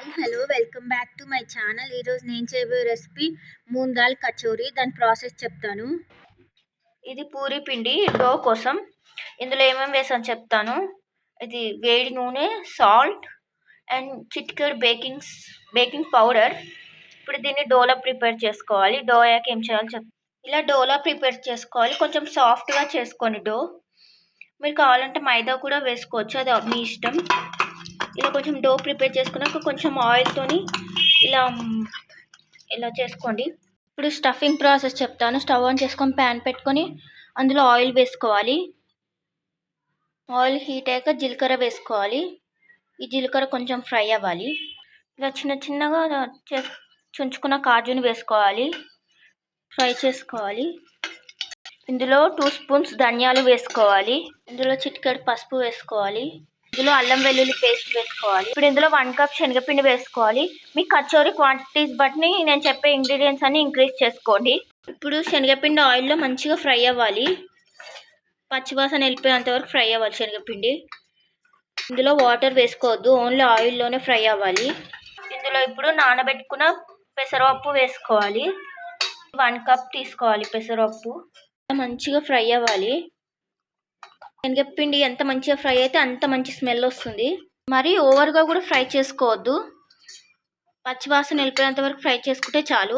Hello welcome back to my channel. ఈరోజు నేను చేయబోయే రెసిపీ మూన్ దాల్ కచోరీ. దాని ప్రాసెస్ చెప్తాను. ఇది పూరి పిండి డో కోసం. ఇందులో ఏమేమి వేసాను చెప్తాను. ఇది వేడి నూనె, సాల్ట్ అండ్ చిటికెడు బేకింగ్ పౌడర్. ఇప్పుడు దీన్ని డోలో ప్రిపేర్ చేసుకోవాలి. డో అయ్యాక ఏం చేయాలో చెప్తాను. ఇలా డోలో ప్రిపేర్ చేసుకోవాలి. కొంచెం సాఫ్ట్గా చేసుకోండి డో. మీరు కావాలంటే మైదా కూడా వేసుకోవచ్చు, అది మీ ఇష్టం. ఇలా కొంచెం డో ప్రిపేర్ చేసుకున్నాక కొంచెం ఆయిల్తోని ఇలా ఇలా చేసుకోండి. ఇప్పుడు స్టఫింగ్ ప్రాసెస్ చెప్తాను. స్టవ్ ఆన్ చేసుకొని ప్యాన్ పెట్టుకొని అందులో ఆయిల్ వేసుకోవాలి. ఆయిల్ హీట్ అయ్యాక జీలకర్ర వేసుకోవాలి. ఈ జీలకర్ర కొంచెం ఫ్రై అవ్వాలి. ఇలా చిన్న చిన్నగా చుంచుకున్న కాజుని వేసుకోవాలి, ఫ్రై చేసుకోవాలి. ఇందులో 2 స్పూన్స్ ధనియాలు వేసుకోవాలి. ఇందులో చిటికెడు పసుపు వేసుకోవాలి. ఇందులో అల్లం వెల్లుల్లి పేస్ట్ వేసుకోవాలి. ఇప్పుడు ఇందులో 1 కప్ శనగపిండి వేసుకోవాలి. మీ కచోరీ క్వాంటిటీస్ బట్టి నేను చెప్పే ఇంగ్రీడియంట్స్ అన్ని ఇంక్రీజ్ చేసుకోండి. ఇప్పుడు శనగపిండి ఆయిల్లో మంచిగా ఫ్రై అవ్వాలి. పచ్చివాసన వెళ్ళిపోయేంత వరకు ఫ్రై అవ్వాలి శనగపిండి. ఇందులో వాటర్ వేసుకోవద్దు, ఓన్లీ ఆయిల్లోనే ఫ్రై అవ్వాలి. ఇందులో ఇప్పుడు నానబెట్టుకున్న పెసరపప్పు వేసుకోవాలి. 1 కప్ తీసుకోవాలి పెసరపప్పు. మంచిగా ఫ్రై అవ్వాలి. శనగపిండి ఎంత మంచిగా ఫ్రై అయితే అంత మంచి స్మెల్ వస్తుంది. మరి ఓవర్గా కూడా ఫ్రై చేసుకోవద్దు, పచ్చివాసన వెళ్ళిపోయేంత వరకు ఫ్రై చేసుకుంటే చాలు.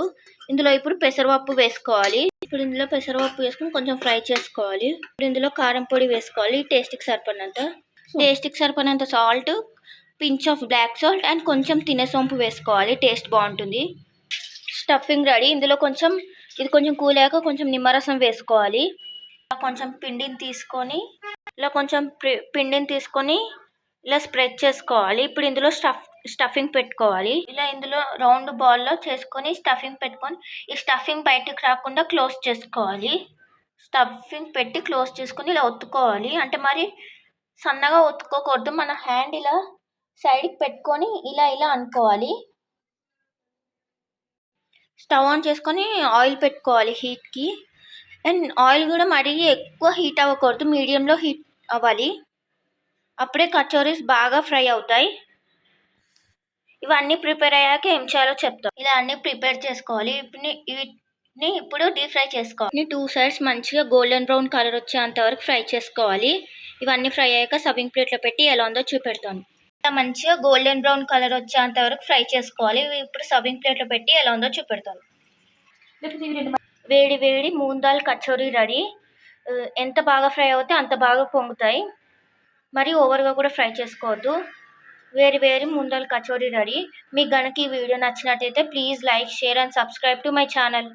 ఇందులో ఇప్పుడు పెసరపప్పు వేసుకోవాలి. ఇప్పుడు ఇందులో పెసరపప్పు వేసుకుని కొంచెం ఫ్రై చేసుకోవాలి. ఇప్పుడు ఇందులో కారం పొడి వేసుకోవాలి, టేస్ట్కి సరిపడినంత salt, pinch of black salt and కొంచెం తినే సోంపు వేసుకోవాలి, టేస్ట్ బాగుంటుంది. Stuffing ready. ఇందులో ఇది కొంచెం కూలాక కొంచెం నిమ్మరసం వేసుకోవాలి. కొంచెం పిండిని తీసుకొని ఇలా స్ప్రెడ్ చేసుకోవాలి. ఇప్పుడు ఇందులో స్టఫింగ్ పెట్టుకోవాలి. ఇలా ఇందులో రౌండ్ బాల్లో చేసుకొని స్టఫింగ్ పెట్టుకొని ఈ స్టఫింగ్ బయటకు రాకుండా క్లోజ్ చేసుకోవాలి. స్టఫింగ్ పెట్టి క్లోజ్ చేసుకొని ఇలా ఒత్తుకోవాలి. అంటే మరి సన్నగా ఒత్తుకోకూడదు, మన హ్యాండ్ ఇలా సైడ్కి పెట్టుకొని ఇలా అనుకోవాలి. స్టవ్ ఆన్ చేసుకొని ఆయిల్ పెట్టుకోవాలి హీట్కి. అండ్ ఆయిల్ కూడా మరీ ఎక్కువ హీట్ అవ్వకూడదు, మీడియంలో హీట్ అవ్వాలి. అప్పుడే కచోరీస్ బాగా ఫ్రై అవుతాయి. ఇవన్నీ ప్రిపేర్ అయ్యాక ఏం చేయాలో చెప్తాం. ఇలా అన్నీ ప్రిపేర్ చేసుకోవాలి. వీటిని ఇప్పుడు డీప్ ఫ్రై చేసుకోవాలి. 2 సైడ్స్ మంచిగా గోల్డెన్ బ్రౌన్ కలర్ వచ్చేంత వరకు ఫ్రై చేసుకోవాలి. ఇవన్నీ ఫ్రై అయ్యాక సర్వింగ్ ప్లేట్లో పెట్టి ఎలా ఉందో చూపెడతాను. ఇలా మంచిగా గోల్డెన్ బ్రౌన్ కలర్ వచ్చేంత వరకు ఫ్రై చేసుకోవాలి. ఇప్పుడు సర్వింగ్ ప్లేట్లో పెట్టి ఎలా ఉందో చూపెడతాను. వేడి వేడి మూన్ దాల్ కచోరీ రెడీ. ఎంత బాగా ఫ్రై అవుతే అంత బాగా పొంగుతాయి, మరి ఓవర్గా కూడా ఫ్రై చేసుకోవద్దు. వేడి మూన్ దాల్ కచోరీ రెడీ. మీకు గనక ఈ వీడియో నచ్చినట్టయితే please like, share and subscribe to my channel.